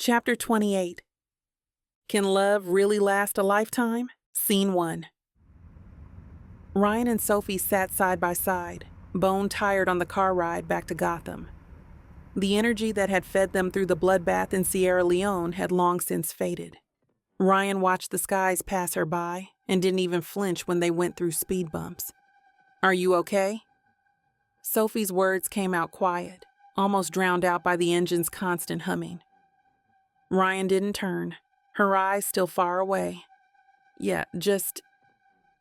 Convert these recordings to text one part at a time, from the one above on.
Chapter 28. Can Love Really Last a Lifetime? Scene 1. Ryan and Sophie sat side by side, bone-tired on the car ride back to Gotham. The energy that had fed them through the bloodbath in Sierra Leone had long since faded. Ryan watched the skies pass her by and didn't even flinch when they went through speed bumps. "Are you okay?" Sophie's words came out quiet, almost drowned out by the engine's constant humming. Ryan didn't turn, her eyes still far away. Yeah, just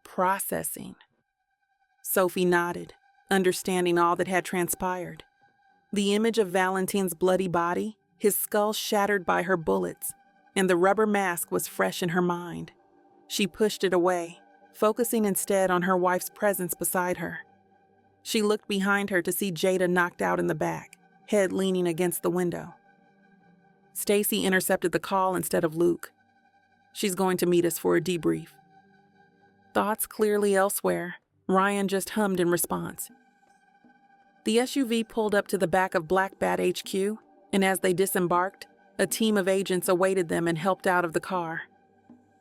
processing. Sophie nodded, understanding all that had transpired. The image of Valentine's bloody body, his skull shattered by her bullets, and the rubber mask was fresh in her mind. She pushed it away, focusing instead on her wife's presence beside her. She looked behind her to see Jada knocked out in the back, head leaning against the window. Stacy intercepted the call instead of Luke. "She's going to meet us for a debrief." Thoughts clearly elsewhere, Ryan just hummed in response. The SUV pulled up to the back of Black Bat HQ, and as they disembarked, a team of agents awaited them and helped out of the car.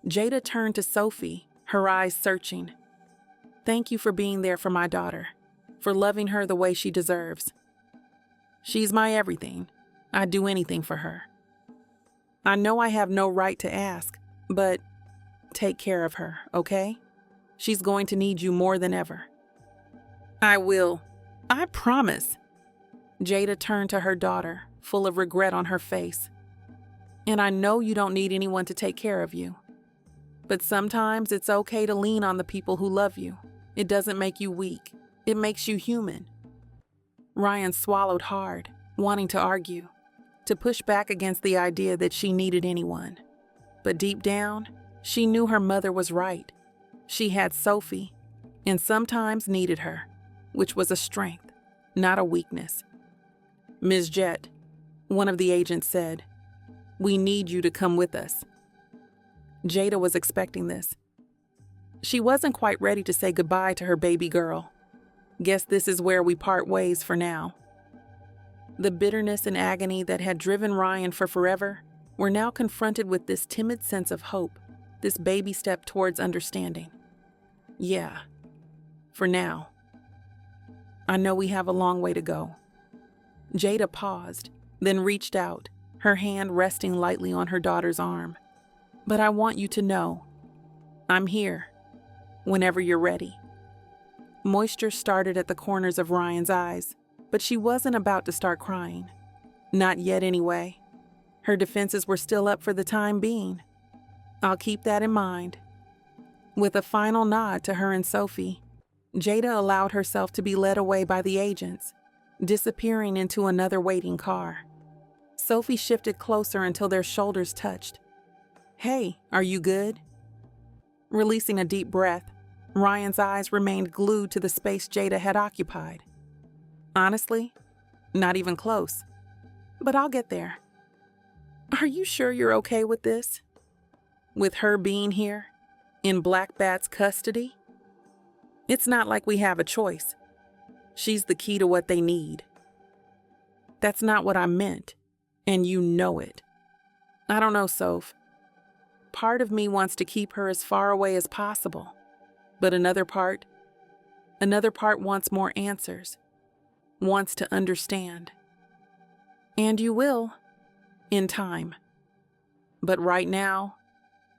Jada turned to Sophie, her eyes searching. "Thank you for being there for my daughter, for loving her the way she deserves. She's my everything. I'd do anything for her. I know I have no right to ask, but take care of her, okay? She's going to need you more than ever." "I will. I promise." Jada turned to her daughter, full of regret on her face. "And I know you don't need anyone to take care of you. But sometimes it's okay to lean on the people who love you. It doesn't make you weak. It makes you human." Ryan swallowed hard, wanting to argue, to push back against the idea that she needed anyone. But deep down, she knew her mother was right. She had Sophie, and sometimes needed her, which was a strength, not a weakness. "Ms. Jett," one of the agents said, "we need you to come with us." Jada was expecting this. She wasn't quite ready to say goodbye to her baby girl. Guess this is where we part ways for now. The bitterness and agony that had driven Ryan for forever were now confronted with this timid sense of hope, this baby step towards understanding. "Yeah, for now. I know we have a long way to go." Jada paused, then reached out, her hand resting lightly on her daughter's arm. "But I want you to know, I'm here, whenever you're ready." Moisture started at the corners of Ryan's eyes, but she wasn't about to start crying. Not yet anyway. Her defenses were still up for the time being. "I'll keep that in mind." With a final nod to her and Sophie, Jada allowed herself to be led away by the agents, disappearing into another waiting car. Sophie shifted closer until their shoulders touched. "Hey, are you good?" Releasing a deep breath, Ryan's eyes remained glued to the space Jada had occupied. "Honestly, not even close. But I'll get there." "Are you sure you're okay with this? With her being here, in Black Bat's custody? It's not like we have a choice. She's the key to what they need." "That's not what I meant, and you know it." "I don't know, Soph. Part of me wants to keep her as far away as possible, but another part wants more answers, wants to understand. And you will, in time. But right now,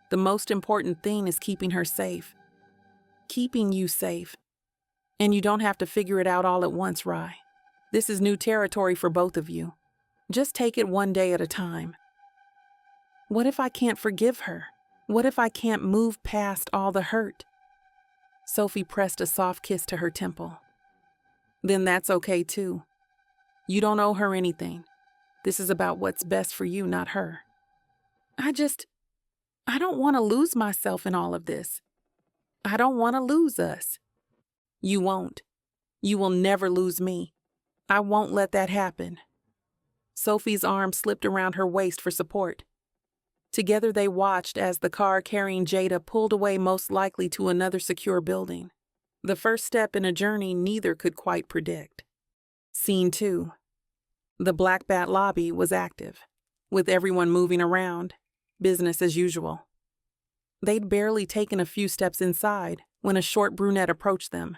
the most important thing is keeping her safe. Keeping you safe. And you don't have to figure it out all at once, Rye. This is new territory for both of you. Just take it one day at a time." "What if I can't forgive her? What if I can't move past all the hurt?" Sophie pressed a soft kiss to her temple. "Then that's okay too. You don't owe her anything. This is about what's best for you, not her." I don't want to lose myself in all of this. I don't want to lose us." "You won't. You will never lose me. I won't let that happen." Sophie's arm slipped around her waist for support. Together they watched as the car carrying Jada pulled away, most likely to another secure building. The first step in a journey neither could quite predict. Scene 2. The Black Bat lobby was active. with everyone moving around, business as usual. They'd barely taken a few steps inside when a short brunette approached them.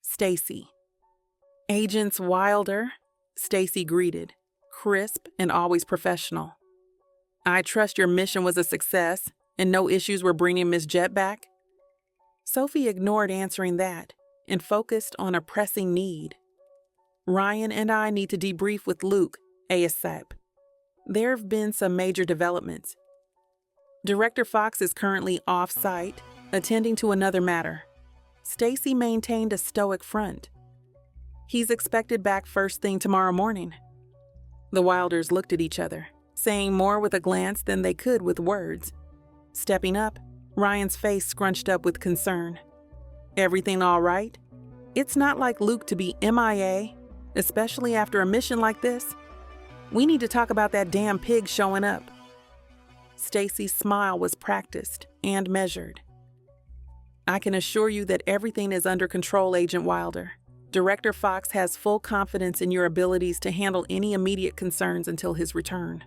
Stacy. "Agents Wilder," Stacy greeted, crisp and always professional. "I trust your mission was a success and no issues were bringing Miss Jet back?" Sophie ignored answering that and focused on a pressing need. "Ryan and I need to debrief with Luke ASAP. There have been some major developments. Director Fox is currently off-site, attending to another matter." Stacy maintained a stoic front. "He's expected back first thing tomorrow morning." The Wilders looked at each other, saying more with a glance than they could with words. Stepping up, Ryan's face scrunched up with concern. "Everything all right? It's not like Luke to be MIA, especially after a mission like this. We need to talk about that damn pig showing up." Stacy's smile was practiced and measured. "I can assure you that everything is under control, Agent Wilder. Director Fox has full confidence in your abilities to handle any immediate concerns until his return."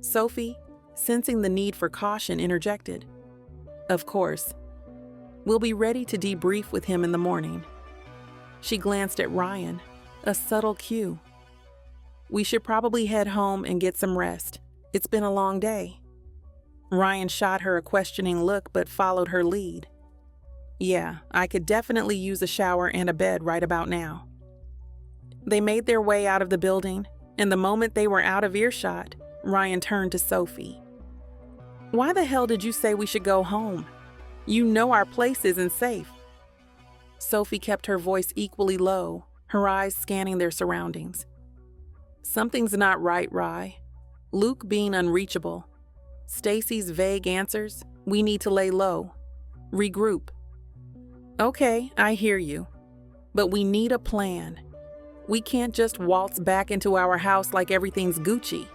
Sophie, sensing the need for caution, interjected, "Of course. We'll be ready to debrief with him in the morning." She glanced at Ryan, a subtle cue. "We should probably head home and get some rest. It's been a long day." Ryan shot her a questioning look but followed her lead. "Yeah, I could definitely use a shower and a bed right about now." They made their way out of the building, and the moment they were out of earshot, Ryan turned to Sophie. "Why the hell did you say we should go home? You know our place isn't safe." Sophie kept her voice equally low, her eyes scanning their surroundings. "Something's not right, Rye. Luke being unreachable. Stacy's vague answers. We need to lay low. Regroup." "Okay, I hear you. But we need a plan. We can't just waltz back into our house like everything's Gucci.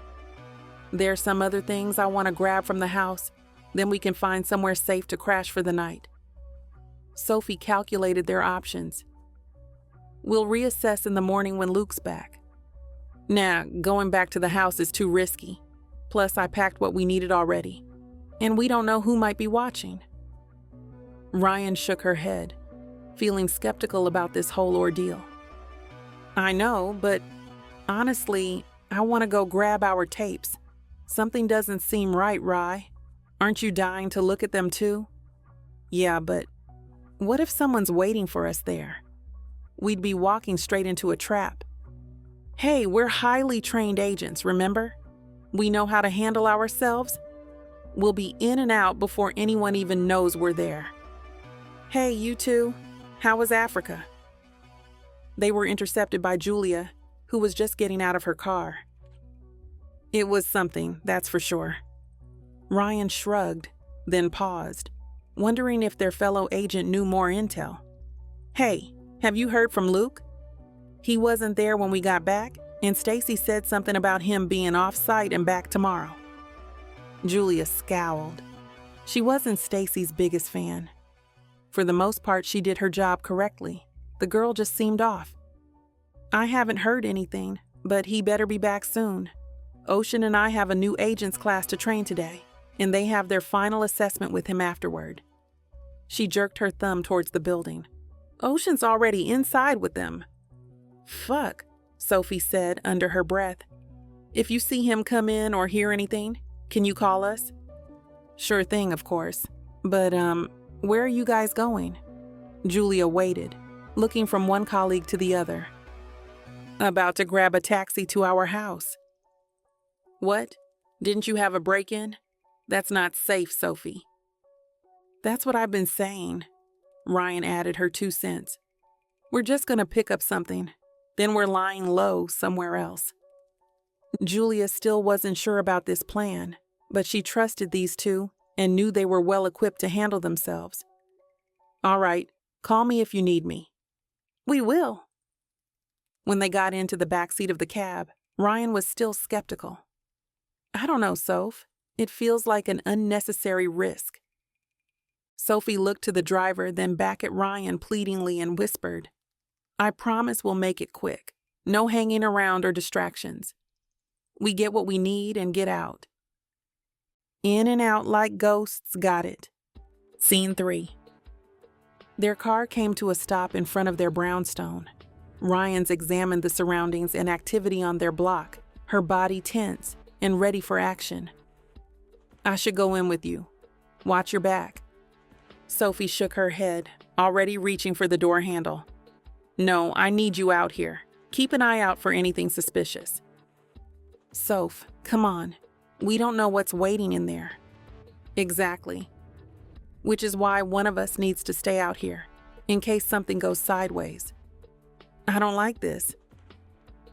There's some other things I want to grab from the house, then we can find somewhere safe to crash for the night." Sophie calculated their options. "We'll reassess in the morning when Luke's back. Nah, going back to the house is too risky. Plus, I packed what we needed already. And we don't know who might be watching." Ryan shook her head, feeling skeptical about this whole ordeal. "I know, but honestly, I want to go grab our tapes. Something doesn't seem right, Rye. Aren't you dying to look at them too?" "Yeah, but what if someone's waiting for us there? We'd be walking straight into a trap. Hey, we're highly trained agents, remember? We know how to handle ourselves. We'll be in and out before anyone even knows we're there. Hey, you two, how was Africa?" They were intercepted by Julia, who was just getting out of her car. "It was something, that's for sure." Ryan shrugged, then paused, wondering if their fellow agent knew more intel. "Hey, have you heard from Luke? He wasn't there when we got back, and Stacy said something about him being off-site and back tomorrow." Julia scowled. She wasn't Stacy's biggest fan. For the most part, she did her job correctly. The girl just seemed off. "I haven't heard anything, but he better be back soon. Ocean and I have a new agents class to train today, and they have their final assessment with him afterward." She jerked her thumb towards the building. "Ocean's already inside with them." "Fuck," Sophie said under her breath. "If you see him come in or hear anything, can you call us?" "Sure thing, of course. But, where are you guys going?" Julia waited, looking from one colleague to the other. "About to grab a taxi to our house." "What? Didn't you have a break-in? That's not safe, Sophie." "That's what I've been saying." Ryan added her 2 cents. "We're just gonna pick up something. Then we're lying low somewhere else." Julia still wasn't sure about this plan, but she trusted these two and knew they were well equipped to handle themselves. "All right, call me if you need me." "We will." When they got into the backseat of the cab, Ryan was still skeptical. "I don't know, Soph. It feels like an unnecessary risk." Sophie looked to the driver, then back at Ryan pleadingly and whispered, "I promise we'll make it quick. No hanging around or distractions." We get what we need and get out. In and out like ghosts, got it. Scene 3. Their car came to a stop in front of their brownstone. Ryan's examined the surroundings and activity on their block, her body tense and ready for action. I should go in with you. Watch your back. Sophie shook her head, already reaching for the door handle. No, I need you out here. Keep an eye out for anything suspicious. Soph, come on. We don't know what's waiting in there. Exactly. Which is why one of us needs to stay out here, in case something goes sideways. I don't like this.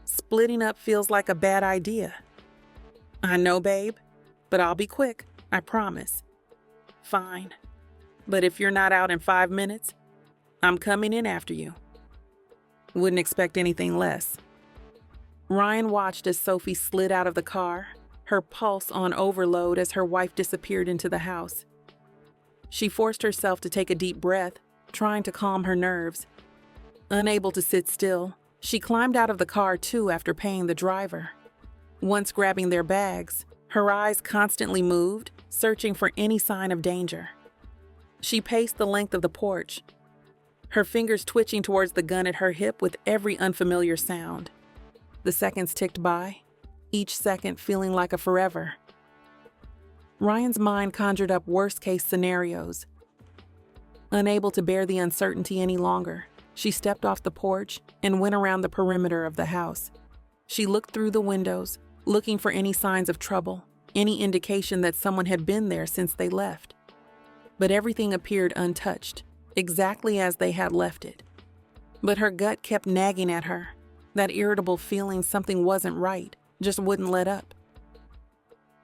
Splitting up feels like a bad idea. I know, babe, but I'll be quick, I promise. Fine. But if you're not out in 5 minutes, I'm coming in after you. Wouldn't expect anything less. Ryan watched as Sophie slid out of the car, her pulse on overload as her wife disappeared into the house. She forced herself to take a deep breath, trying to calm her nerves. Unable to sit still, she climbed out of the car too after paying the driver. Once grabbing their bags, her eyes constantly moved, searching for any sign of danger. She paced the length of the porch, her fingers twitching towards the gun at her hip with every unfamiliar sound. The seconds ticked by, each second feeling like a forever. Ryan's mind conjured up worst-case scenarios. Unable to bear the uncertainty any longer, she stepped off the porch and went around the perimeter of the house. She looked through the windows, looking for any signs of trouble, any indication that someone had been there since they left. But everything appeared untouched, exactly as they had left it. But her gut kept nagging at her, that irritable feeling something wasn't right, just wouldn't let up.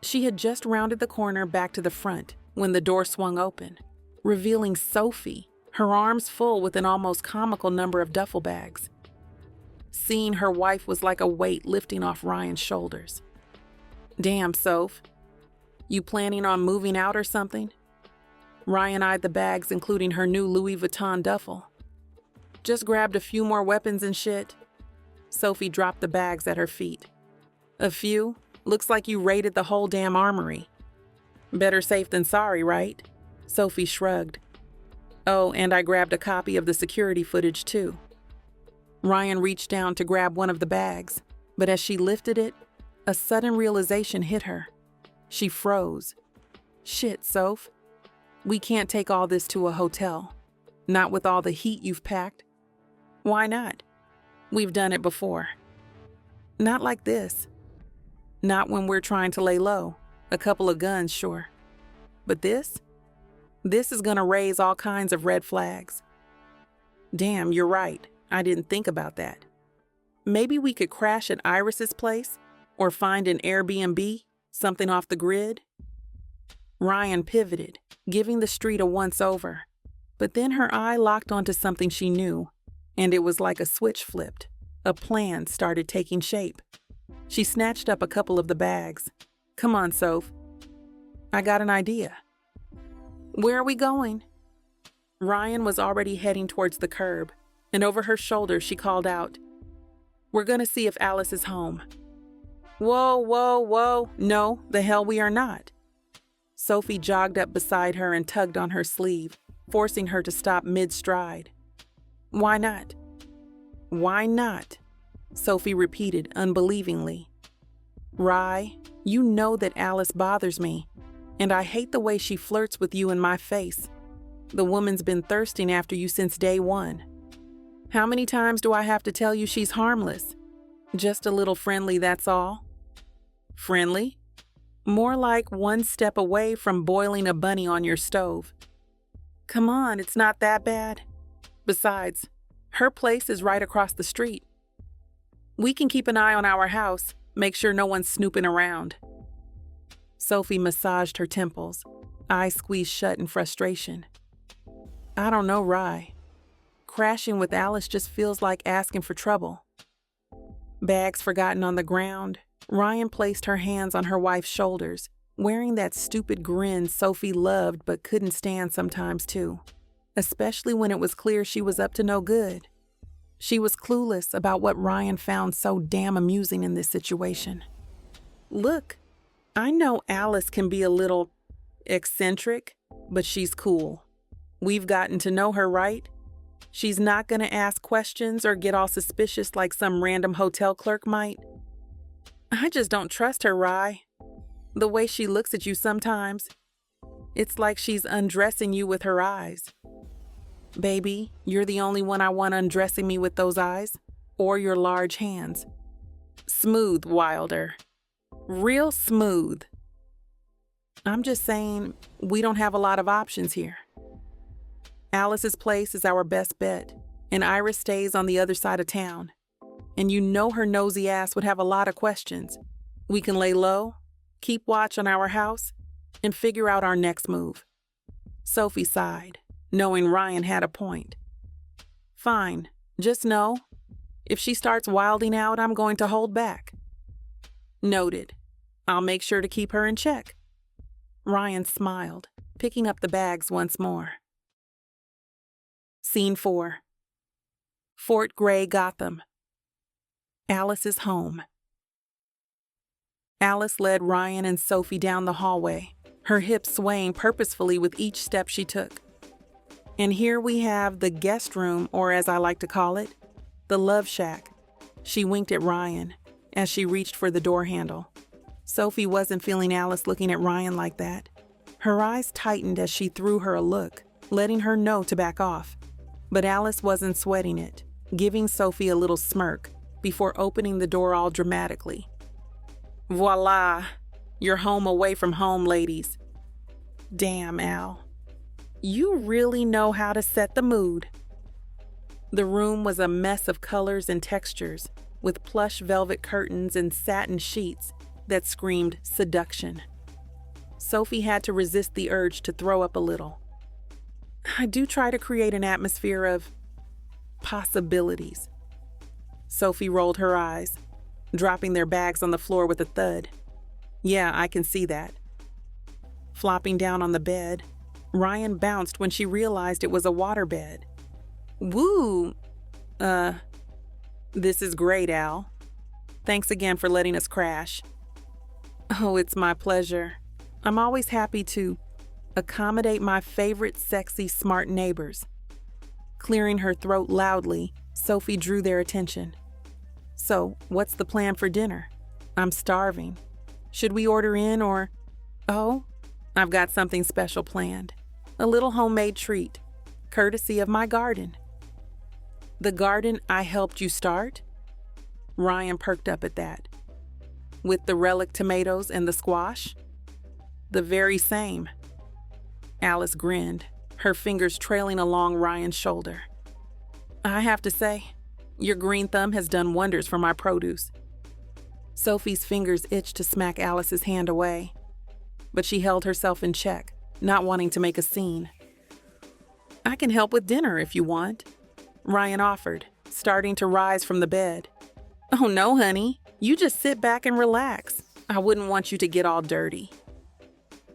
She had just rounded the corner back to the front when the door swung open, revealing Sophie, her arms full with an almost comical number of duffel bags. Seeing her wife was like a weight lifting off Ryan's shoulders. Damn, Soph. You planning on moving out or something? Ryan eyed the bags, including her new Louis Vuitton duffel. Just grabbed a few more weapons and shit. Sophie dropped the bags at her feet. A few? Looks like you raided the whole damn armory. Better safe than sorry, right? Sophie shrugged. Oh, and I grabbed a copy of the security footage too. Ryan reached down to grab one of the bags, but as she lifted it, a sudden realization hit her. She froze. Shit, Soph. We can't take all this to a hotel. Not with all the heat you've packed. Why not? We've done it before. Not like this. Not when we're trying to lay low. A couple of guns, sure. But this? This is gonna raise all kinds of red flags. Damn, you're right. I didn't think about that. Maybe we could crash at Iris's place? Or find an Airbnb? Something off the grid? Ryan pivoted, giving the street a once-over. But then her eye locked onto something she knew, and it was like a switch flipped. A plan started taking shape. She snatched up a couple of the bags. Come on, Soph. I got an idea. Where are we going? Ryan was already heading towards the curb, and over her shoulder she called out, We're gonna see if Alice is home. Whoa, whoa, whoa. No, the hell we are not. Sophie jogged up beside her and tugged on her sleeve, forcing her to stop mid-stride. Why not? Why not? Sophie repeated unbelievingly. Rye, you know that Alice bothers me, and I hate the way she flirts with you in my face. The woman's been thirsting after you since day one. How many times do I have to tell you she's harmless? Just a little friendly, that's all. Friendly? More like one step away from boiling a bunny on your stove. Come on, it's not that bad. Besides, her place is right across the street. We can keep an eye on our house, make sure no one's snooping around. Sophie massaged her temples, eyes squeezed shut in frustration. I don't know, Rye. Crashing with Alice just feels like asking for trouble. Bags forgotten on the ground, Ryan placed her hands on her wife's shoulders, wearing that stupid grin Sophie loved but couldn't stand sometimes too, especially when it was clear she was up to no good. She was clueless about what Ryan found so damn amusing in this situation. Look, I know Alice can be a little eccentric, but she's cool. We've gotten to know her, right? She's not gonna ask questions or get all suspicious like some random hotel clerk might. I just don't trust her, Rye. The way she looks at you sometimes, it's like she's undressing you with her eyes. Baby, you're the only one I want undressing me with those eyes, or your large hands. Smooth, Wilder. Real smooth. I'm just saying, we don't have a lot of options here. Alice's place is our best bet, and Iris stays on the other side of town. And you know her nosy ass would have a lot of questions. We can lay low, keep watch on our house, and figure out our next move. Sophie sighed, knowing Ryan had a point. Fine, just know, if she starts wilding out, I'm going to hold back. Noted. I'll make sure to keep her in check. Ryan smiled, picking up the bags once more. Scene 4. Fort Gray, Gotham. Alice's home. Alice led Ryan and Sophie down the hallway, her hips swaying purposefully with each step she took. And here we have the guest room, or as I like to call it, the love shack. She winked at Ryan as she reached for the door handle. Sophie wasn't feeling Alice looking at Ryan like that. Her eyes tightened as she threw her a look, letting her know to back off. But Alice wasn't sweating it, giving Sophie a little smirk before opening the door all dramatically. Voila! You're home away from home, ladies. Damn, Al. You really know how to set the mood. The room was a mess of colors and textures, with plush velvet curtains and satin sheets that screamed seduction. Sophie had to resist the urge to throw up a little. I do try to create an atmosphere of possibilities. Sophie rolled her eyes, dropping their bags on the floor with a thud. Yeah, I can see that. Flopping down on the bed, Ryan bounced when she realized it was a waterbed. Woo! This is great, Al. Thanks again for letting us crash. Oh, it's my pleasure. I'm always happy to accommodate my favorite sexy, smart neighbors. Clearing her throat loudly, Sophie drew their attention. So, what's the plan for dinner? I'm starving. Should we order in or... Oh, I've got something special planned. A little homemade treat, courtesy of my garden. The garden I helped you start? Ryan perked up at that. With the relic tomatoes and the squash? The very same. Alice grinned, her fingers trailing along Ryan's shoulder. I have to say, your green thumb has done wonders for my produce. Sophie's fingers itched to smack Alice's hand away, but she held herself in check, not wanting to make a scene. I can help with dinner if you want, Ryan offered, starting to rise from the bed. Oh no, honey, you just sit back and relax. I wouldn't want you to get all dirty.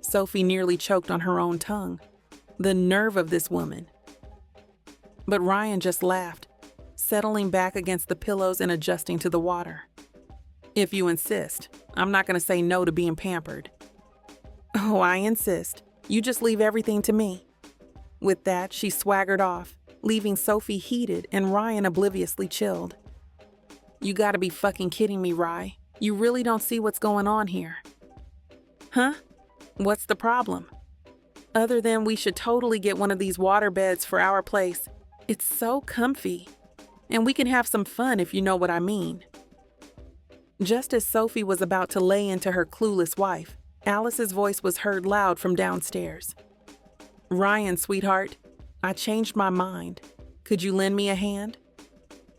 Sophie nearly choked on her own tongue. The nerve of this woman. But Ryan just laughed, settling back against the pillows and adjusting to the water. If you insist, I'm not going to say no to being pampered. Oh, I insist. You just leave everything to me. With that, she swaggered off, leaving Sophie heated and Ryan obliviously chilled. You gotta be fucking kidding me, Rye. You really don't see what's going on here. Huh? What's the problem? Other than we should totally get one of these water beds for our place. It's so comfy. And we can have some fun if you know what I mean. Just as Sophie was about to lay into her clueless wife, Alice's voice was heard loud from downstairs. Ryan, sweetheart, I changed my mind. Could you lend me a hand?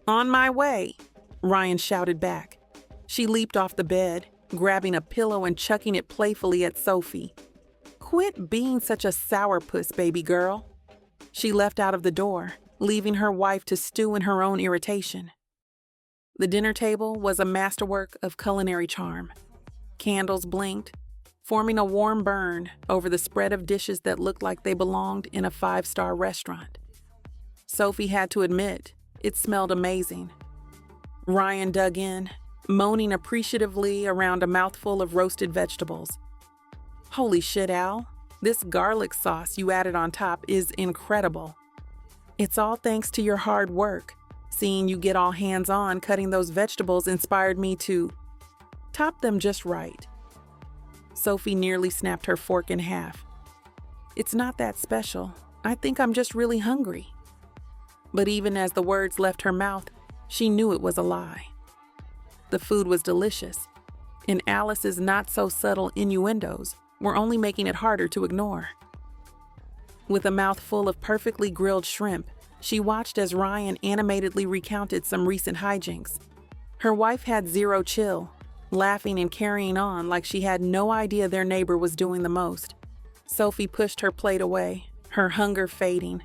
On my way, Ryan shouted back. She leaped off the bed, grabbing a pillow and chucking it playfully at Sophie. Quit being such a sourpuss, baby girl. She left out of the door, leaving her wife to stew in her own irritation. The dinner table was a masterwork of culinary charm. Candles blinked, forming a warm burn over the spread of dishes that looked like they belonged in a 5-star restaurant. Sophie had to admit, it smelled amazing. Ryan dug in, moaning appreciatively around a mouthful of roasted vegetables. Holy shit, Al. This garlic sauce you added on top is incredible. It's all thanks to your hard work. Seeing you get all hands-on cutting those vegetables inspired me to top them just right. Sophie nearly snapped her fork in half. It's not that special. I think I'm just really hungry. But even as the words left her mouth, she knew it was a lie. The food was delicious, and Alice's not-so-subtle innuendos were only making it harder to ignore. With a mouthful of perfectly grilled shrimp, she watched as Ryan animatedly recounted some recent hijinks. Her wife had zero chill, laughing and carrying on like she had no idea their neighbor was doing the most. Sophie pushed her plate away, her hunger fading,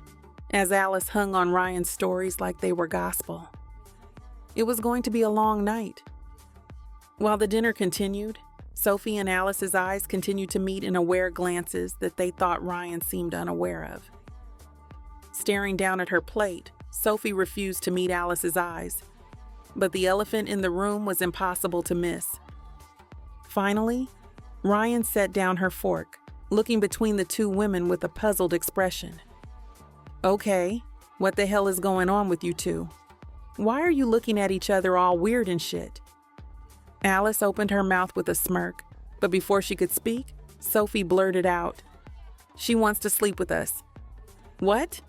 as Alice hung on Ryan's stories like they were gospel. It was going to be a long night. While the dinner continued, Sophie and Alice's eyes continued to meet in aware glances that they thought Ryan seemed unaware of. Staring down at her plate, Sophie refused to meet Alice's eyes, but the elephant in the room was impossible to miss. Finally, Ryan set down her fork, looking between the two women with a puzzled expression. Okay, what the hell is going on with you two? Why are you looking at each other all weird and shit? Alice opened her mouth with a smirk, but before she could speak, Sophie blurted out, "She wants to sleep with us." What?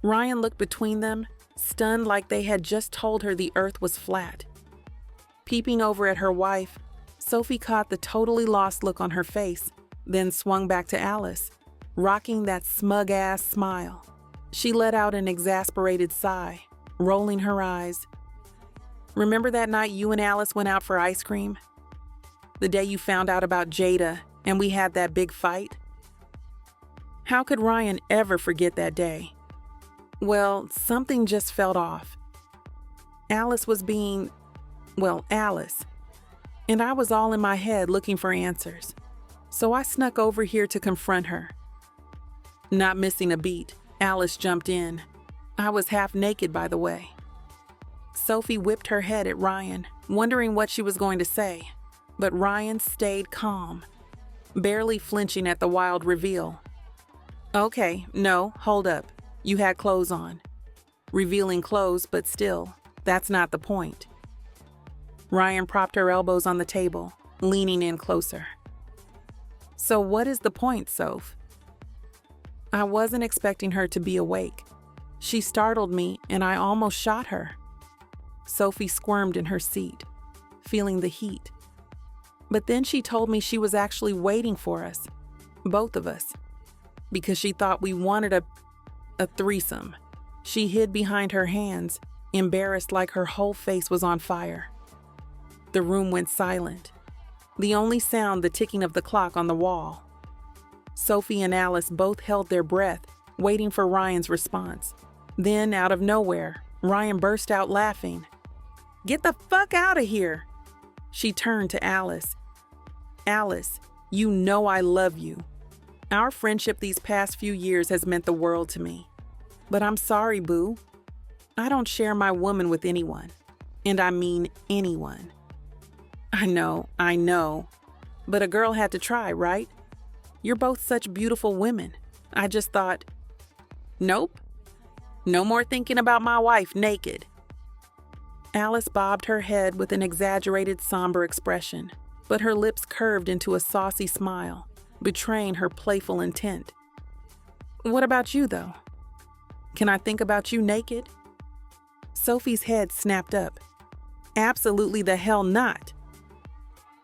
Ryan looked between them, stunned like they had just told her the earth was flat. Peeping over at her wife, Sophie caught the totally lost look on her face, then swung back to Alice, rocking that smug-ass smile. She let out an exasperated sigh, rolling her eyes. Remember that night you and Alice went out for ice cream? The day you found out about Jada and we had that big fight? How could Ryan ever forget that day? Well, something just felt off. Alice was being, Alice. And I was all in my head looking for answers. So I snuck over here to confront her. Not missing a beat, Alice jumped in. I was half naked, by the way. Sophie whipped her head at Ryan, wondering what she was going to say, but Ryan stayed calm, barely flinching at the wild reveal. Okay, no, hold up. You had clothes on. Revealing clothes, but still, that's not the point. Ryan propped her elbows on the table, leaning in closer. So what is the point, Soph? I wasn't expecting her to be awake. She startled me and I almost shot her. Sophie squirmed in her seat, feeling the heat. But then she told me she was actually waiting for us, both of us, because she thought we wanted a threesome. She hid behind her hands, embarrassed like her whole face was on fire. The room went silent. The only sound the ticking of the clock on the wall. Sophie and Alice both held their breath, waiting for Ryan's response. Then, out of nowhere, Ryan burst out laughing. Get the fuck out of here! She turned to Alice. Alice, you know I love you. Our friendship these past few years has meant the world to me. But I'm sorry, boo. I don't share my woman with anyone. And I mean anyone. I know. But a girl had to try, right? You're both such beautiful women. I just thought, nope. No more thinking about my wife naked. Alice bobbed her head with an exaggerated somber expression, but her lips curved into a saucy smile, betraying her playful intent. What about you, though? Can I think about you naked? Sophie's head snapped up. Absolutely the hell not.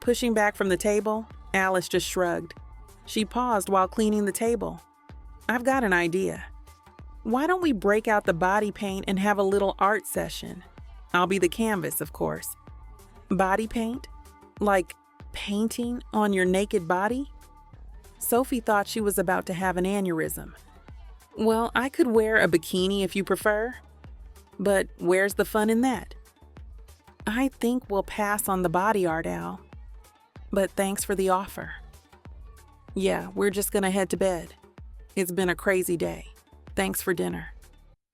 Pushing back from the table, Alice just shrugged. She paused while cleaning the table. I've got an idea. Why don't we break out the body paint and have a little art session? I'll be the canvas, of course. Body paint? Like painting on your naked body? Sophie thought she was about to have an aneurysm. Well, I could wear a bikini if you prefer. But where's the fun in that? I think we'll pass on the body art, Al. But thanks for the offer. Yeah, we're just gonna head to bed. It's been a crazy day. Thanks for dinner.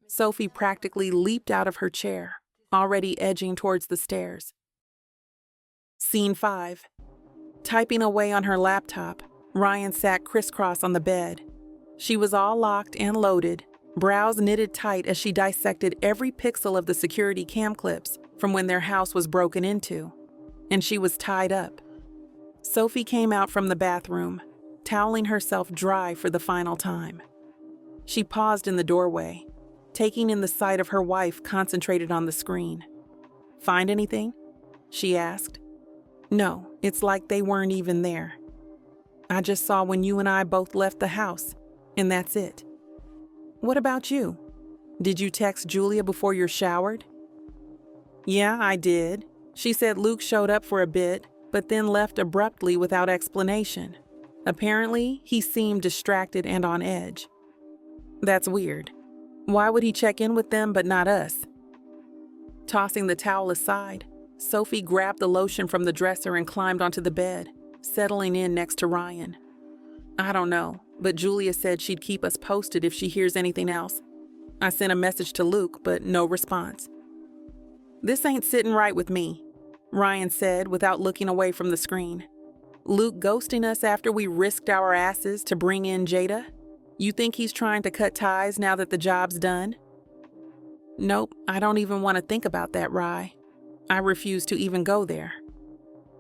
Sophie practically leaped out of her chair, already edging towards the stairs. Scene 5. Typing away on her laptop, Ryan sat crisscross on the bed. She was all locked and loaded, brows knitted tight as she dissected every pixel of the security cam clips from when their house was broken into. And she was tied up. Sophie came out from the bathroom, toweling herself dry for the final time. She paused in the doorway, taking in the sight of her wife concentrated on the screen. "Find anything?" she asked. "No, it's like they weren't even there. I just saw when you and I both left the house, and that's it." "What about you? Did you text Julia before you're showered?" "Yeah, I did. She said Luke showed up for a bit, but then left abruptly without explanation. Apparently, he seemed distracted and on edge." "That's weird. Why would he check in with them but not us?" Tossing the towel aside, Sophie grabbed the lotion from the dresser and climbed onto the bed, settling in next to Ryan. "I don't know, but Julia said she'd keep us posted if she hears anything else. I sent a message to Luke, but no response." "This ain't sitting right with me," Ryan said without looking away from the screen. "Luke ghosting us after we risked our asses to bring in Jada? You think he's trying to cut ties now that the job's done?" "Nope, I don't even want to think about that, Rye. I refuse to even go there.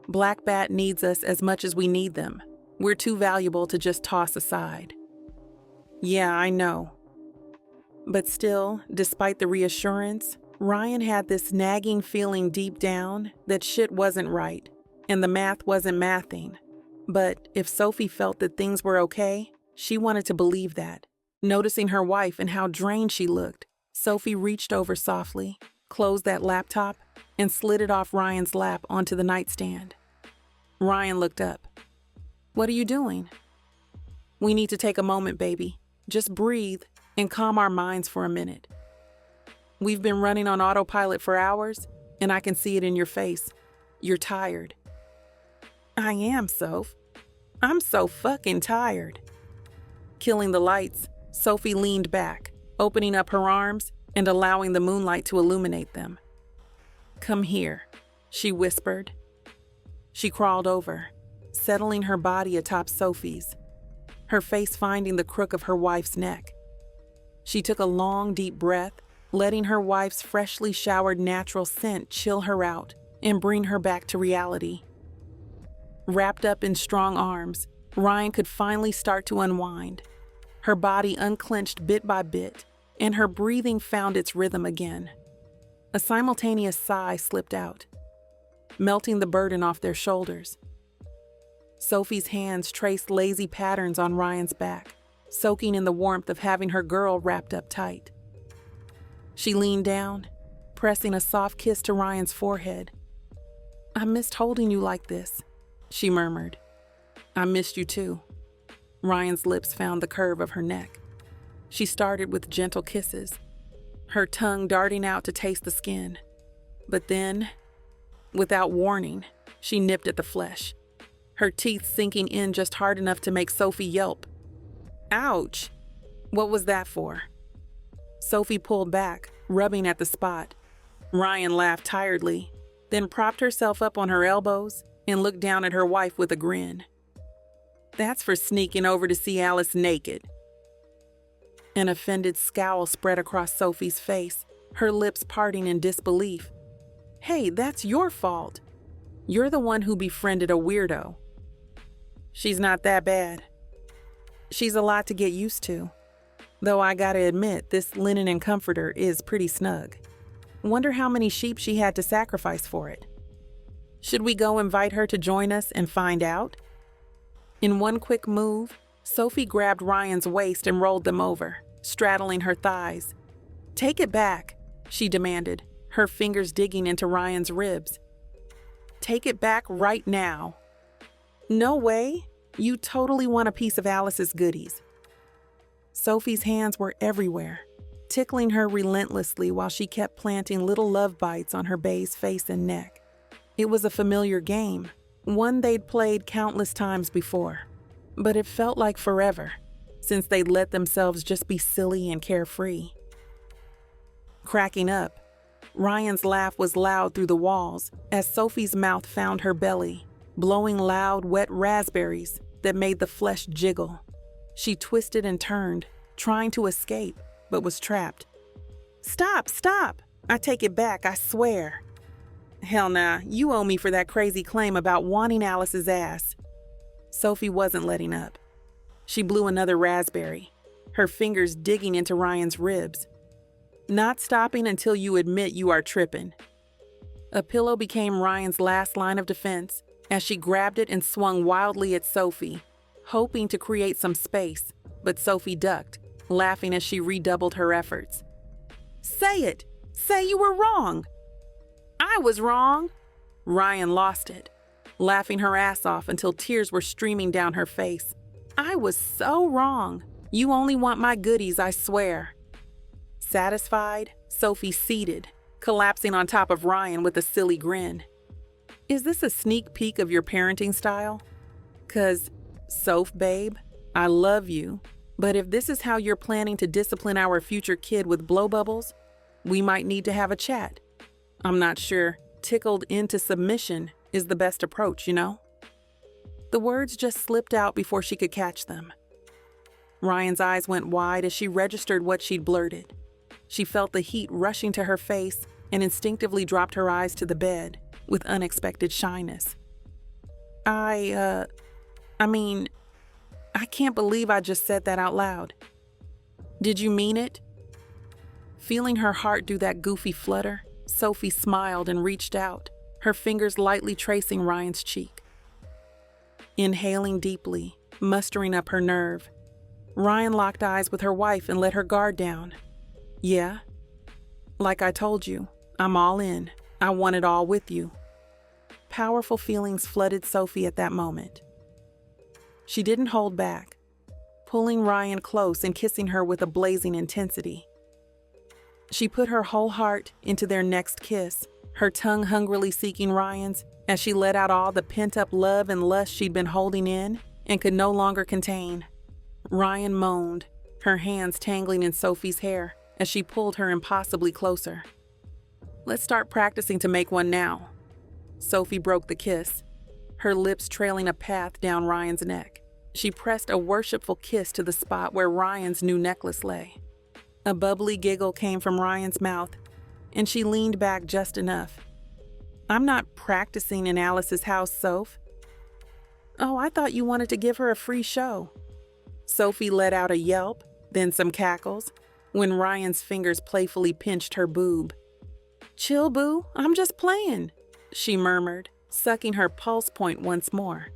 Black Bat needs us as much as we need them. We're too valuable to just toss aside." "Yeah, I know." But still, despite the reassurance, Ryan had this nagging feeling deep down that shit wasn't right, and the math wasn't mathing. But if Sophie felt that things were okay, she wanted to believe that. Noticing her wife and how drained she looked, Sophie reached over softly, closed that laptop, and slid it off Ryan's lap onto the nightstand. Ryan looked up. "What are you doing?" "We need to take a moment, baby. Just breathe and calm our minds for a minute. We've been running on autopilot for hours, and I can see it in your face. You're tired." "I am, Soph. I'm so fucking tired." Killing the lights, Sophie leaned back, opening up her arms and allowing the moonlight to illuminate them. "Come here," she whispered. She crawled over, settling her body atop Sophie's, her face finding the crook of her wife's neck. She took a long, deep breath, letting her wife's freshly showered natural scent chill her out and bring her back to reality. Wrapped up in strong arms, Ryan could finally start to unwind. Her body unclenched bit by bit, and her breathing found its rhythm again. A simultaneous sigh slipped out, melting the burden off their shoulders. Sophie's hands traced lazy patterns on Ryan's back, soaking in the warmth of having her girl wrapped up tight. She leaned down, pressing a soft kiss to Ryan's forehead. "I missed holding you like this," she murmured. "I missed you too." Ryan's lips found the curve of her neck. She started with gentle kisses, her tongue darting out to taste the skin. But then, without warning, she nipped at the flesh, her teeth sinking in just hard enough to make Sophie yelp. "Ouch! What was that for?" Sophie pulled back, rubbing at the spot. Ryan laughed tiredly, then propped herself up on her elbows and looked down at her wife with a grin. "That's for sneaking over to see Alice naked." An offended scowl spread across Sophie's face, her lips parting in disbelief. "Hey, that's your fault. You're the one who befriended a weirdo." "She's not that bad. She's a lot to get used to. Though I gotta admit, this linen and comforter is pretty snug. Wonder how many sheep she had to sacrifice for it. Should we go invite her to join us and find out?" In one quick move, Sophie grabbed Ryan's waist and rolled them over, straddling her thighs. "Take it back," she demanded, her fingers digging into Ryan's ribs. "Take it back right now." "No way. You totally want a piece of Alice's goodies." Sophie's hands were everywhere, tickling her relentlessly while she kept planting little love bites on her bae's face and neck. It was a familiar game, one they'd played countless times before, but it felt like forever, since they'd let themselves just be silly and carefree. Cracking up, Ryan's laugh was loud through the walls as Sophie's mouth found her belly, blowing loud, wet raspberries that made the flesh jiggle. She twisted and turned, trying to escape, but was trapped. "Stop, stop! I take it back, I swear." "Hell nah, you owe me for that crazy claim about wanting Alice's ass." Sophie wasn't letting up. She blew another raspberry, her fingers digging into Ryan's ribs. "Not stopping until you admit you are tripping." A pillow became Ryan's last line of defense as she grabbed it and swung wildly at Sophie, hoping to create some space, but Sophie ducked, laughing as she redoubled her efforts. "Say it! Say you were wrong!" "I was wrong!" Ryan lost it, laughing her ass off until tears were streaming down her face. "I was so wrong. You only want my goodies, I swear." Satisfied, Sophie seated, collapsing on top of Ryan with a silly grin. "Is this a sneak peek of your parenting style? 'Cause, Soph babe, I love you, but if this is how you're planning to discipline our future kid with blow bubbles, we might need to have a chat. I'm not sure tickled into submission is the best approach, you know?" The words just slipped out before she could catch them. Ryan's eyes went wide as she registered what she'd blurted. She felt the heat rushing to her face and instinctively dropped her eyes to the bed with unexpected shyness. I can't believe I just said that out loud." "Did you mean it?" Feeling her heart do that goofy flutter, Sophie smiled and reached out, her fingers lightly tracing Ryan's cheek. Inhaling deeply, mustering up her nerve, Ryan locked eyes with her wife and let her guard down. "Yeah? Like I told you, I'm all in. I want it all with you." Powerful feelings flooded Sophie at that moment. She didn't hold back, pulling Ryan close and kissing her with a blazing intensity. She put her whole heart into their next kiss, her tongue hungrily seeking Ryan's as she let out all the pent-up love and lust she'd been holding in and could no longer contain. Ryan moaned, her hands tangling in Sophie's hair as she pulled her impossibly closer. "Let's start practicing to make one now." Sophie broke the kiss, her lips trailing a path down Ryan's neck. She pressed a worshipful kiss to the spot where Ryan's new necklace lay. A bubbly giggle came from Ryan's mouth, and she leaned back just enough. "I'm not practicing in Alice's house, Soph." "Oh, I thought you wanted to give her a free show." Sophie let out a yelp, then some cackles, when Ryan's fingers playfully pinched her boob. "Chill, boo, I'm just playing," she murmured, sucking her pulse point once more.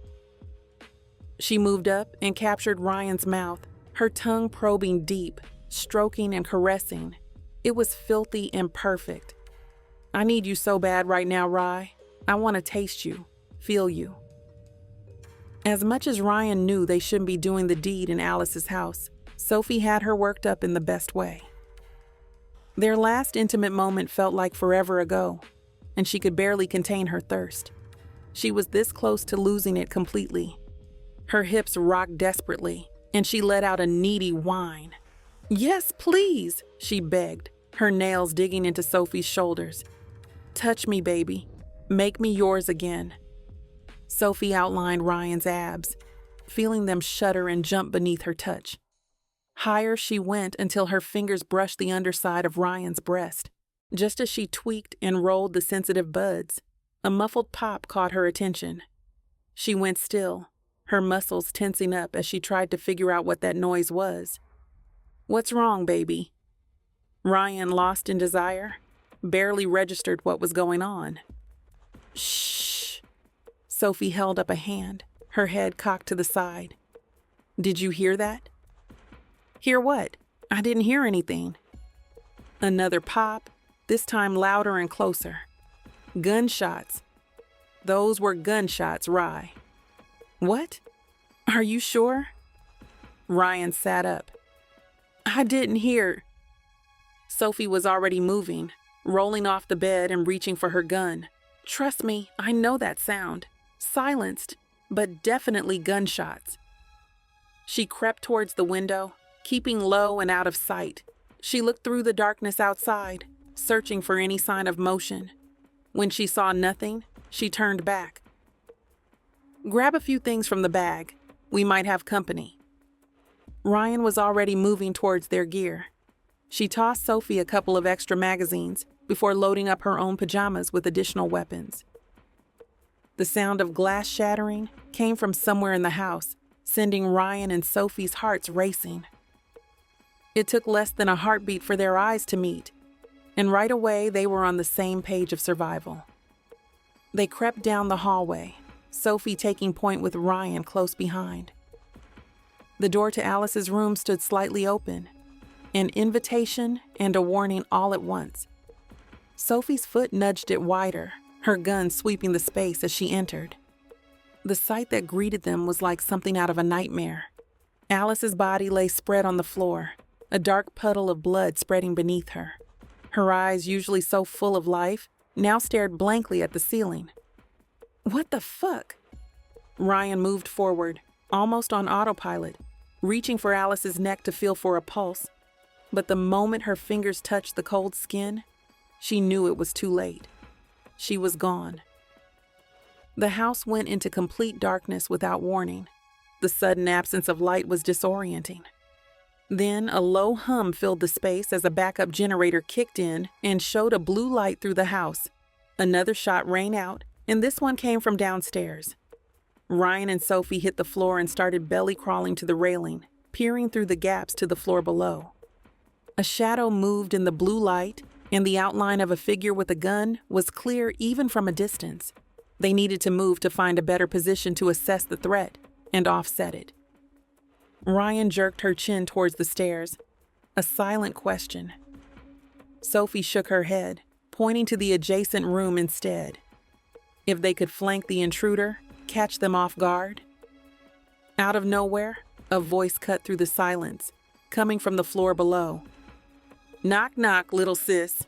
She moved up and captured Ryan's mouth, her tongue probing deep, stroking and caressing. It was filthy and perfect. "I need you so bad right now, Rye. I want to taste you, feel you." As much as Ryan knew they shouldn't be doing the deed in Alice's house, Sophie had her worked up in the best way. Their last intimate moment felt like forever ago, and she could barely contain her thirst. She was this close to losing it completely. Her hips rocked desperately, and she let out a needy whine. "Yes, please," she begged, her nails digging into Sophie's shoulders. "Touch me, baby. Make me yours again." Sophie outlined Ryan's abs, feeling them shudder and jump beneath her touch. Higher she went until her fingers brushed the underside of Ryan's breast. Just as she tweaked and rolled the sensitive buds, a muffled pop caught her attention. She went still, her muscles tensing up as she tried to figure out what that noise was. "What's wrong, baby?" Ryan, lost in desire, barely registered what was going on. "Shh." Sophie held up a hand, her head cocked to the side. "Did you hear that?" "Hear what? I didn't hear anything." Another pop, this time louder and closer. Gunshots. Those were gunshots, Rye. "What? Are you sure?" Ryan sat up. "I didn't hear." Sophie was already moving, rolling off the bed and reaching for her gun. "Trust me, I know that sound. Silenced, but definitely gunshots." She crept towards the window, keeping low and out of sight. She looked through the darkness outside, searching for any sign of motion. When she saw nothing, she turned back. "Grab a few things from the bag. We might have company." Ryan was already moving towards their gear. She tossed Sophie a couple of extra magazines before loading up her own pajamas with additional weapons. The sound of glass shattering came from somewhere in the house, sending Ryan and Sophie's hearts racing. It took less than a heartbeat for their eyes to meet, and right away they were on the same page of survival. They crept down the hallway, Sophie taking point with Ryan close behind. The door to Alice's room stood slightly open, an invitation and a warning all at once. Sophie's foot nudged it wider, her gun sweeping the space as she entered. The sight that greeted them was like something out of a nightmare. Alice's body lay spread on the floor, a dark puddle of blood spreading beneath her. Her eyes, usually so full of life, now stared blankly at the ceiling. "What the fuck?" Ryan moved forward, almost on autopilot, reaching for Alice's neck to feel for a pulse. But the moment her fingers touched the cold skin, she knew it was too late. She was gone. The house went into complete darkness without warning. The sudden absence of light was disorienting. Then a low hum filled the space as a backup generator kicked in and showed a blue light through the house. Another shot rang out, and this one came from downstairs. Ryan and Sophie hit the floor and started belly crawling to the railing, peering through the gaps to the floor below. A shadow moved in the blue light, and the outline of a figure with a gun was clear even from a distance. They needed to move to find a better position to assess the threat and offset it. Ryan jerked her chin towards the stairs, a silent question. Sophie shook her head, pointing to the adjacent room instead. If they could flank the intruder, catch them off guard. Out of nowhere, a voice cut through the silence, coming from the floor below. "Knock, knock, little sis."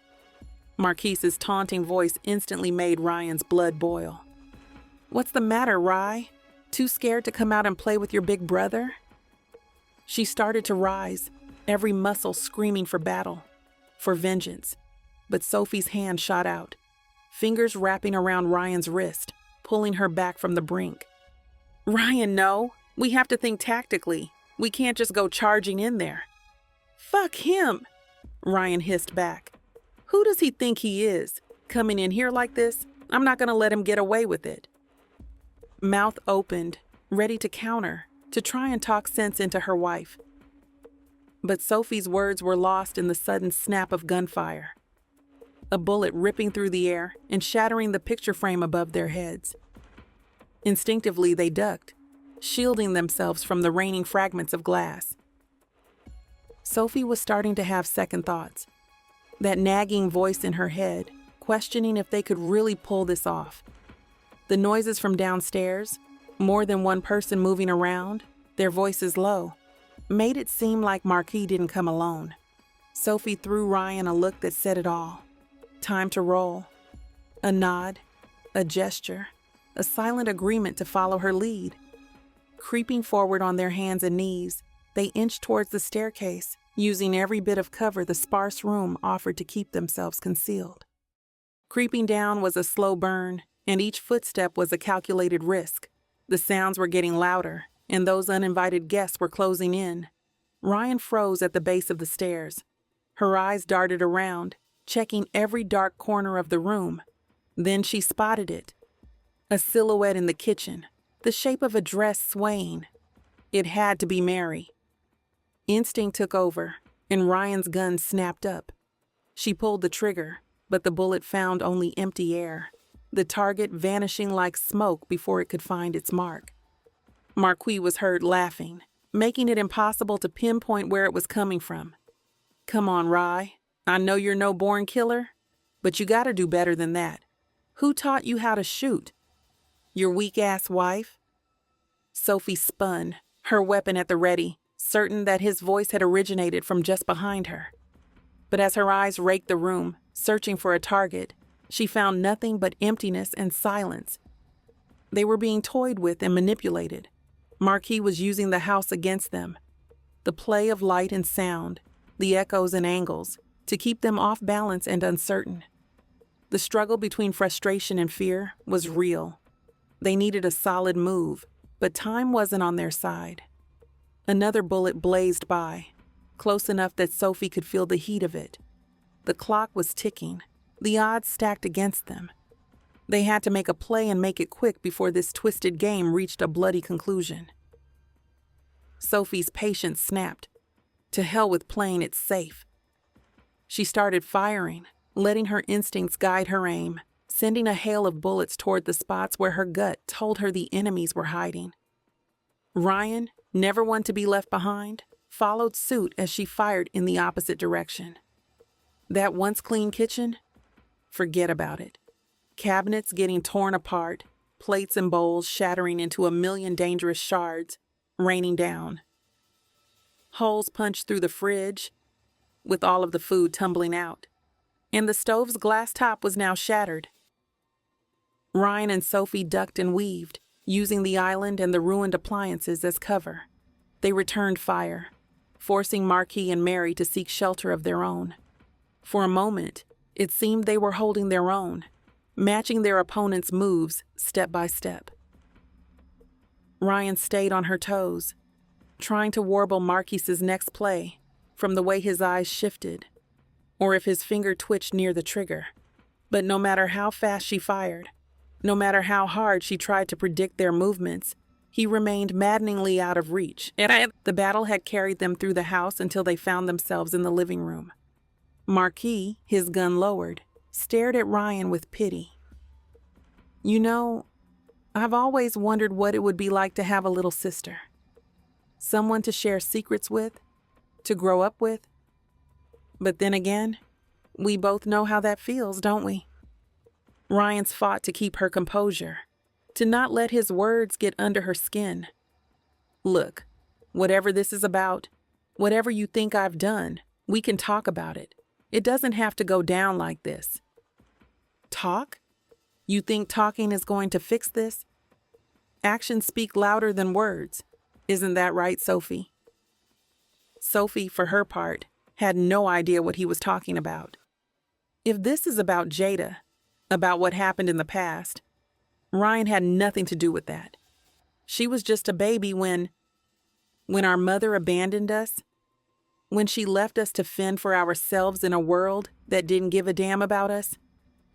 Marquise's taunting voice instantly made Ryan's blood boil. "What's the matter, Rye? Too scared to come out and play with your big brother?" She started to rise, every muscle screaming for battle, for vengeance. But Sophie's hand shot out, fingers wrapping around Ryan's wrist, pulling her back from the brink. "Ryan, no. We have to think tactically. We can't just go charging in there." "Fuck him," Ryan hissed back. "Who does he think he is? Coming in here like this? I'm not going to let him get away with it." Mouth opened, ready to counter, to try and talk sense into her wife. But Sophie's words were lost in the sudden snap of gunfire. A bullet ripping through the air and shattering the picture frame above their heads. Instinctively, they ducked, shielding themselves from the raining fragments of glass. Sophie was starting to have second thoughts. That nagging voice in her head, questioning if they could really pull this off. The noises from downstairs, more than one person moving around, their voices low, made it seem like Marquis didn't come alone. Sophie threw Ryan a look that said it all. Time to roll. A nod, a gesture, a silent agreement to follow her lead. Creeping forward on their hands and knees, they inched towards the staircase, using every bit of cover the sparse room offered to keep themselves concealed. Creeping down was a slow burn, and each footstep was a calculated risk. The sounds were getting louder, and those uninvited guests were closing in. Ryan froze at the base of the stairs. Her eyes darted around, checking every dark corner of the room. Then she spotted it. A silhouette in the kitchen, the shape of a dress swaying. It had to be Mary. Instinct took over, and Ryan's gun snapped up. She pulled the trigger, but the bullet found only empty air, the target vanishing like smoke before it could find its mark. Marquis was heard laughing, making it impossible to pinpoint where it was coming from. "Come on, Rye. I know you're no born killer, but you gotta do better than that. Who taught you how to shoot? Your weak-ass wife?" Sophie spun, her weapon at the ready, certain that his voice had originated from just behind her. But as her eyes raked the room, searching for a target, she found nothing but emptiness and silence. They were being toyed with and manipulated. Marquis was using the house against them. The play of light and sound, the echoes and angles, to keep them off balance and uncertain. The struggle between frustration and fear was real. They needed a solid move, but time wasn't on their side. Another bullet blazed by, close enough that Sophie could feel the heat of it. The clock was ticking, the odds stacked against them. They had to make a play and make it quick before this twisted game reached a bloody conclusion. Sophie's patience snapped. To hell with playing it safe. She started firing, letting her instincts guide her aim, sending a hail of bullets toward the spots where her gut told her the enemies were hiding. Ryan, never one to be left behind, followed suit as she fired in the opposite direction. That once clean kitchen? Forget about it. Cabinets getting torn apart, plates and bowls shattering into a million dangerous shards, raining down. Holes punched through the fridge, with all of the food tumbling out, and the stove's glass top was now shattered. Ryan and Sophie ducked and weaved, using the island and the ruined appliances as cover. They returned fire, forcing Marquis and Mary to seek shelter of their own. For a moment, it seemed they were holding their own, matching their opponent's moves step by step. Ryan stayed on her toes, trying to warble Marquis's next play from the way his eyes shifted, or if his finger twitched near the trigger. But no matter how fast she fired, no matter how hard she tried to predict their movements, he remained maddeningly out of reach. The battle had carried them through the house until they found themselves in the living room. Marquis, his gun lowered, stared at Ryan with pity. "You know, I've always wondered what it would be like to have a little sister. Someone to share secrets with, to grow up with. But then again, we both know how that feels, don't we?" Ryan's fought to keep her composure, to not let his words get under her skin. "Look, whatever this is about, whatever you think I've done, we can talk about it. It doesn't have to go down like this." "Talk? You think talking is going to fix this? Actions speak louder than words. Isn't that right, Sophie?" Sophie, for her part, had no idea what he was talking about. If this is about Jada, about what happened in the past, Ryan had nothing to do with that. She was just a baby when our mother abandoned us, when she left us to fend for ourselves in a world that didn't give a damn about us.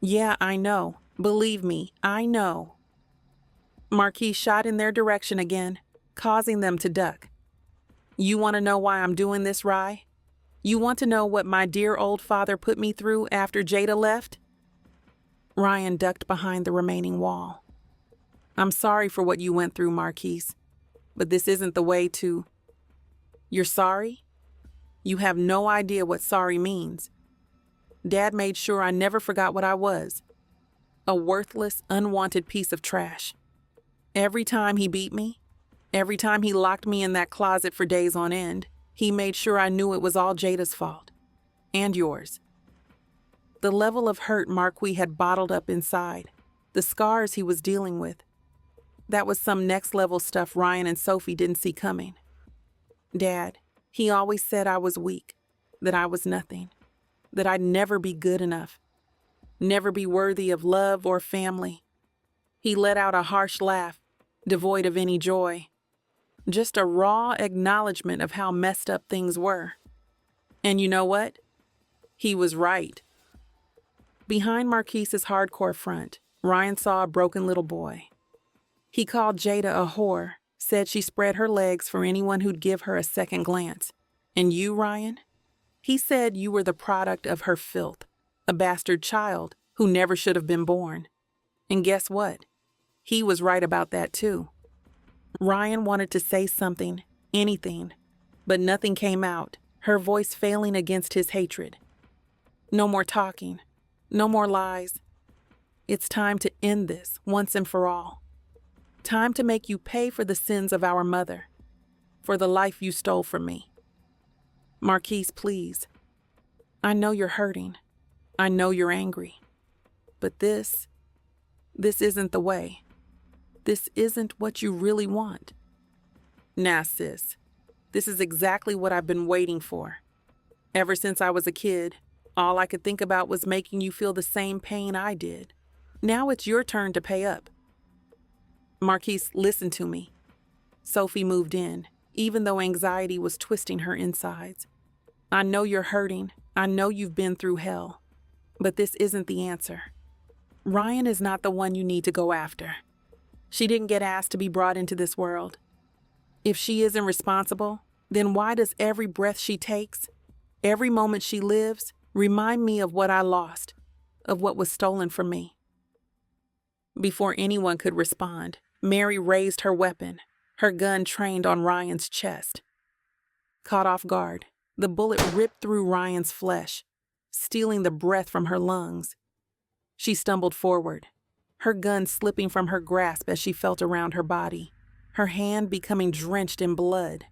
Yeah, I know. Believe me, I know. Marquis shot in their direction again, causing them to duck. "You want to know why I'm doing this, Rye? You want to know what my dear old father put me through after Jada left?" Ryan ducked behind the remaining wall. "I'm sorry for what you went through, Marquis, but this isn't the way to..." "You're sorry? You have no idea what sorry means. Dad made sure I never forgot what I was. A worthless, unwanted piece of trash. Every time he beat me, every time he locked me in that closet for days on end, he made sure I knew it was all Jada's fault. And yours." The level of hurt Marquis had bottled up inside, the scars he was dealing with, that was some next-level stuff Ryan and Sophie didn't see coming. "Dad, he always said I was weak, that I was nothing, that I'd never be good enough, never be worthy of love or family." He let out a harsh laugh, devoid of any joy. Just a raw acknowledgement of how messed up things were. And you know what? He was right. Behind Marquis's hardcore front, Ryan saw a broken little boy. He called Jada a whore, said she spread her legs for anyone who'd give her a second glance. And you, Ryan? He said you were the product of her filth, a bastard child who never should have been born. And guess what? He was right about that too. Ryan wanted to say something, anything, but nothing came out, her voice failing against his hatred. No more talking. No more lies. It's time to end this once and for all. Time to make you pay for the sins of our mother, for the life you stole from me. Marquise, please. I know you're hurting. I know you're angry. But this isn't the way. This isn't what you really want. Nah, sis. This is exactly what I've been waiting for. Ever since I was a kid, All I could think about was making you feel the same pain I did. Now it's your turn to pay up. Marquise, listen to me. Sophie moved in, even though anxiety was twisting her insides. I know you're hurting. I know you've been through hell. But this isn't the answer. Ryan is not the one you need to go after. She didn't get asked to be brought into this world. If she isn't responsible, then why does every breath she takes, every moment she lives, remind me of what I lost, of what was stolen from me? Before anyone could respond, Mary raised her weapon, her gun trained on Ryan's chest. Caught off guard, the bullet ripped through Ryan's flesh, stealing the breath from her lungs. She stumbled forward, her gun slipping from her grasp as she felt around her body, her hand becoming drenched in blood.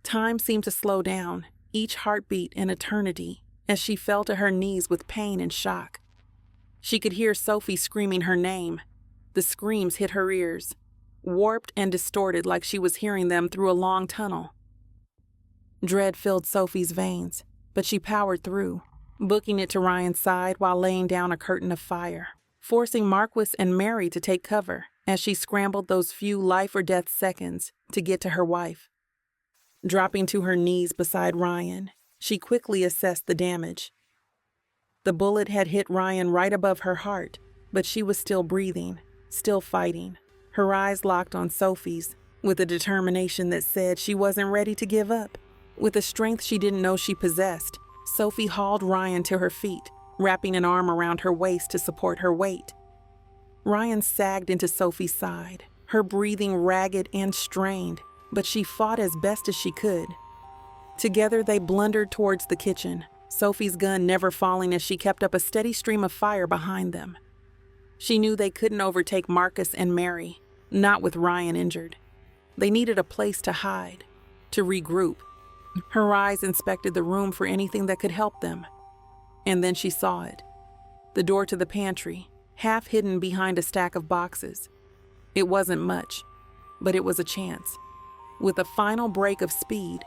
Time seemed to slow down, each heartbeat an eternity, as she fell to her knees with pain and shock. She could hear Sophie screaming her name. The screams hit her ears, warped and distorted like she was hearing them through a long tunnel. Dread filled Sophie's veins, but she powered through, booking it to Ryan's side while laying down a curtain of fire, forcing Marquis and Mary to take cover as she scrambled those few life-or-death seconds to get to her wife. Dropping to her knees beside Ryan, she quickly assessed the damage. The bullet had hit Ryan right above her heart, but she was still breathing, still fighting, her eyes locked on Sophie's, with a determination that said she wasn't ready to give up. With a strength she didn't know she possessed, Sophie hauled Ryan to her feet, wrapping an arm around her waist to support her weight. Ryan sagged into Sophie's side, her breathing ragged and strained, but she fought as best as she could. Together they blundered towards the kitchen, Sophie's gun never falling as she kept up a steady stream of fire behind them. She knew they couldn't overtake Marcus and Mary, not with Ryan injured. They needed a place to hide, to regroup. Her eyes inspected the room for anything that could help them. And then she saw it. The door to the pantry, half hidden behind a stack of boxes. It wasn't much, but it was a chance. With a final break of speed,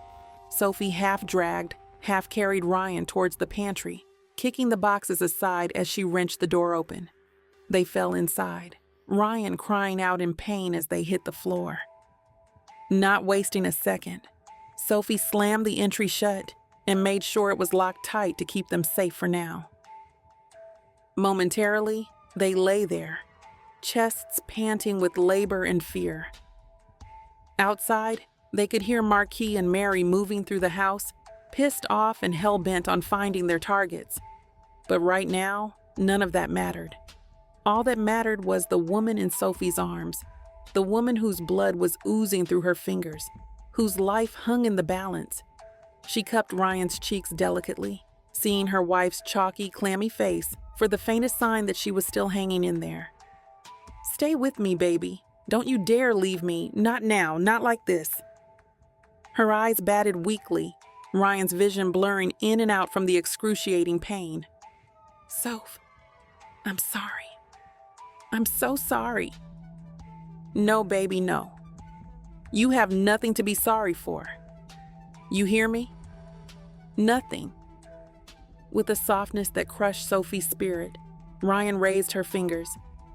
Sophie half-dragged, half-carried Ryan towards the pantry, kicking the boxes aside as she wrenched the door open. They fell inside, Ryan crying out in pain as they hit the floor. Not wasting a second, Sophie slammed the entry shut and made sure it was locked tight to keep them safe for now. Momentarily, they lay there, chests panting with labor and fear. Outside, they could hear Marquis and Mary moving through the house, pissed off and hell-bent on finding their targets. But right now, none of that mattered. All that mattered was the woman in Sophie's arms, the woman whose blood was oozing through her fingers, whose life hung in the balance. She cupped Ryan's cheeks delicately, seeing her wife's chalky, clammy face for the faintest sign that she was still hanging in there. "Stay with me, baby. Don't you dare leave me. Not now, not like this." Her eyes batted weakly, Ryan's vision blurring in and out from the excruciating pain. "Soph, I'm sorry. I'm so sorry." "No, baby, no. You have nothing to be sorry for. You hear me? Nothing." With a softness that crushed Sophie's spirit, Ryan raised her fingers,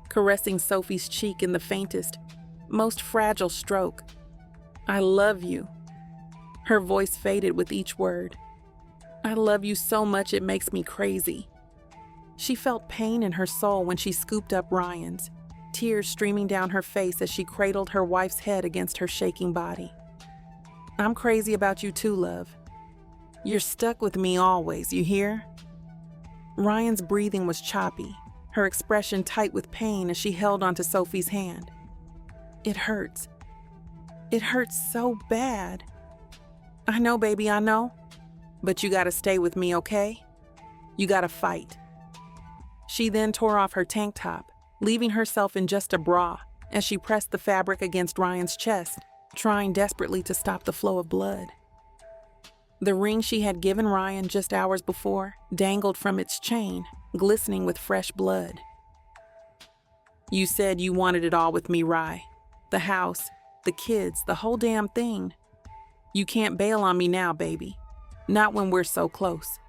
caressing Sophie's cheek in the faintest, most fragile stroke. "I love you." Her voice faded with each word. "I love you so much it makes me crazy." She felt pain in her soul when she scooped up Ryan's, tears streaming down her face as she cradled her wife's head against her shaking body. "I'm crazy about you too, love. You're stuck with me always, you hear?" Ryan's breathing was choppy, her expression tight with pain as she held onto Sophie's hand. "It hurts. It hurts so bad." "I know, baby, I know. But you gotta stay with me, okay? You gotta fight." She then tore off her tank top, leaving herself in just a bra as she pressed the fabric against Ryan's chest, trying desperately to stop the flow of blood. The ring she had given Ryan just hours before dangled from its chain, glistening with fresh blood. "You said you wanted it all with me, Rye. The house, the kids, the whole damn thing. You can't bail on me now, baby. Not when we're so close."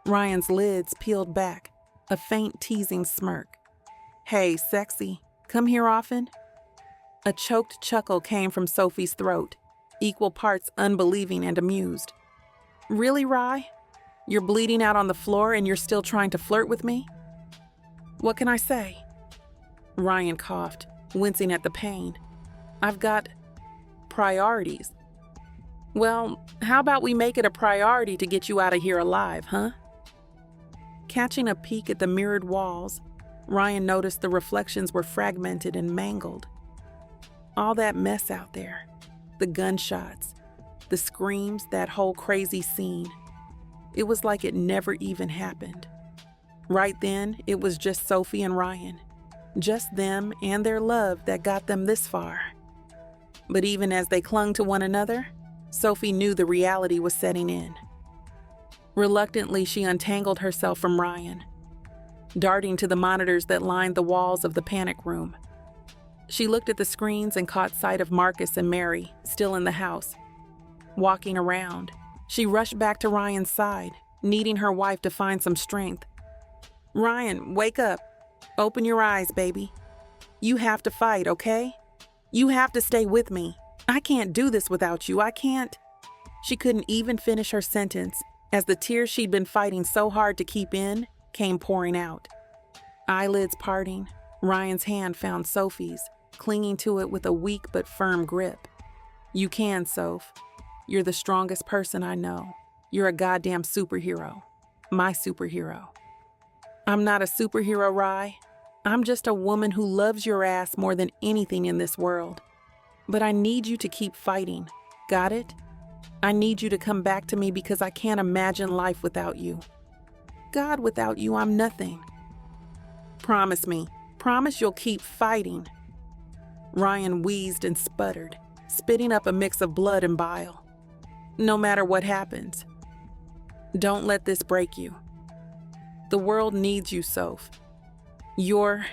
Ryan's lids peeled back, a faint teasing smirk. "Hey, sexy, come here often?" A choked chuckle came from Sophie's throat, equal parts unbelieving and amused. "Really, Rye? You're bleeding out on the floor and you're still trying to flirt with me?" "What can I say?" Ryan coughed, wincing at the pain. "I've got priorities." "Well, how about we make it a priority to get you out of here alive, huh?" Catching a peek at the mirrored walls, Ryan noticed the reflections were fragmented and mangled. All that mess out there, the gunshots, the screams, that whole crazy scene. It was like it never even happened. Right then, it was just Sophie and Ryan, just them and their love that got them this far. But even as they clung to one another, Sophie knew the reality was setting in. Reluctantly, she untangled herself from Ryan, darting to the monitors that lined the walls of the panic room. She looked at the screens and caught sight of Marcus and Mary, still in the house. Walking around, she rushed back to Ryan's side, needing her wife to find some strength. "Ryan, wake up. Open your eyes, baby. You have to fight, okay? You have to stay with me. I can't do this without you. I can't." She couldn't even finish her sentence as the tears she'd been fighting so hard to keep in came pouring out. Eyelids parting, Ryan's hand found Sophie's, clinging to it with a weak but firm grip. "You can, Soph. You're the strongest person I know. You're a goddamn superhero. My superhero." "I'm not a superhero, Rye. I'm just a woman who loves your ass more than anything in this world. But I need you to keep fighting. Got it? I need you to come back to me because I can't imagine life without you. God, without you, I'm nothing. Promise me. Promise you'll keep fighting." Ryan wheezed and sputtered, spitting up a mix of blood and bile. "No matter what happens. Don't let this break you. The world needs you, Soph. You're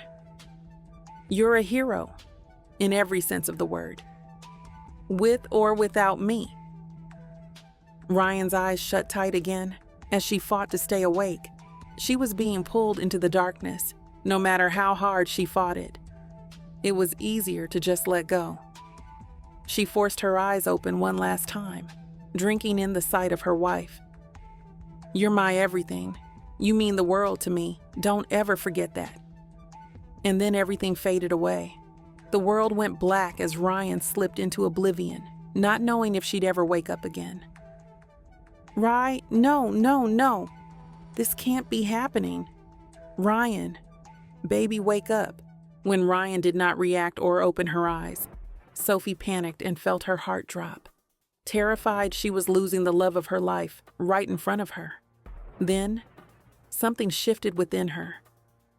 a hero, in every sense of the word. With or without me." Ryan's eyes shut tight again as she fought to stay awake. She was being pulled into the darkness, no matter how hard she fought it. It was easier to just let go. She forced her eyes open one last time, drinking in the sight of her wife. "You're my everything. You mean the world to me. Don't ever forget that." And then everything faded away. The world went black as Ryan slipped into oblivion, not knowing if she'd ever wake up again. "Rye, no. This can't be happening. Ryan, baby, wake up." When Ryan did not react or open her eyes, Sophie panicked and felt her heart drop, terrified she was losing the love of her life right in front of her. Then, something shifted within her.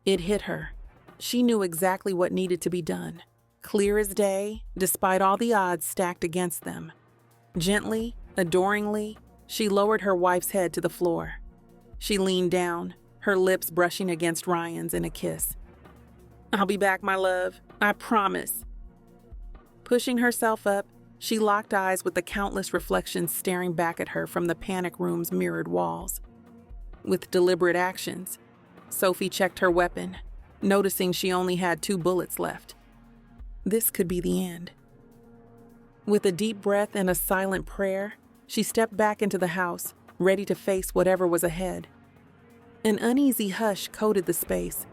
It hit her. She knew exactly what needed to be done, clear as day, despite all the odds stacked against them. Gently, adoringly, she lowered her wife's head to the floor. She leaned down, her lips brushing against Ryan's in a kiss. "I'll be back, my love. I promise." Pushing herself up, she locked eyes with the countless reflections staring back at her from the panic room's mirrored walls. With deliberate actions, Sophie checked her weapon, noticing she only had 2 bullets left. This could be the end. With a deep breath and a silent prayer, she stepped back into the house, ready to face whatever was ahead. An uneasy hush coated the space,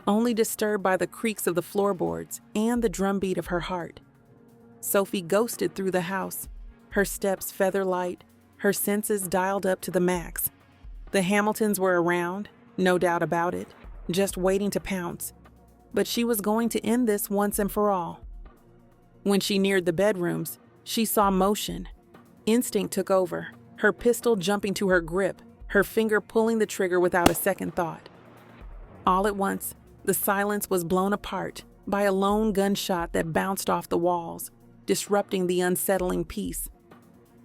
only disturbed by the creaks of the floorboards and the drumbeat of her heart. Sophie ghosted through the house, her steps feather light, her senses dialed up to the max. The Hamiltons were around, no doubt about it, just waiting to pounce. But she was going to end this once and for all. When she neared the bedrooms, she saw motion. Instinct took over, her pistol jumping to her grip, her finger pulling the trigger without a second thought. All at once, the silence was blown apart by a lone gunshot that bounced off the walls, disrupting the unsettling peace.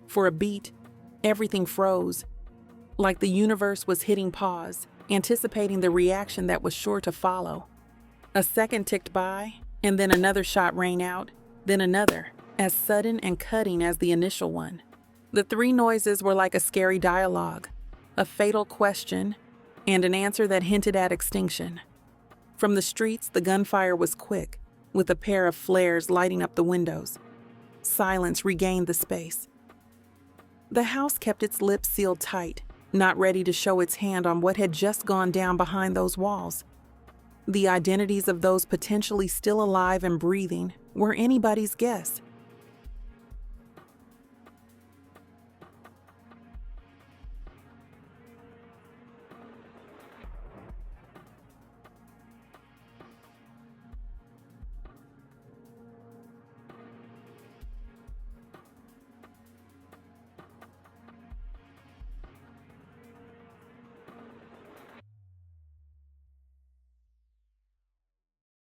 For a beat, everything froze, like the universe was hitting pause, anticipating the reaction that was sure to follow. A second ticked by, and then another shot rang out, then another, as sudden and cutting as the initial one. The 3 noises were like a scary dialogue, A fatal question, and an answer that hinted at extinction. From the streets, the gunfire was quick, with a pair of flares lighting up the windows. Silence regained the space. The house kept its lips sealed tight, not ready to show its hand on what had just gone down behind those walls. The identities of those potentially still alive and breathing were anybody's guess,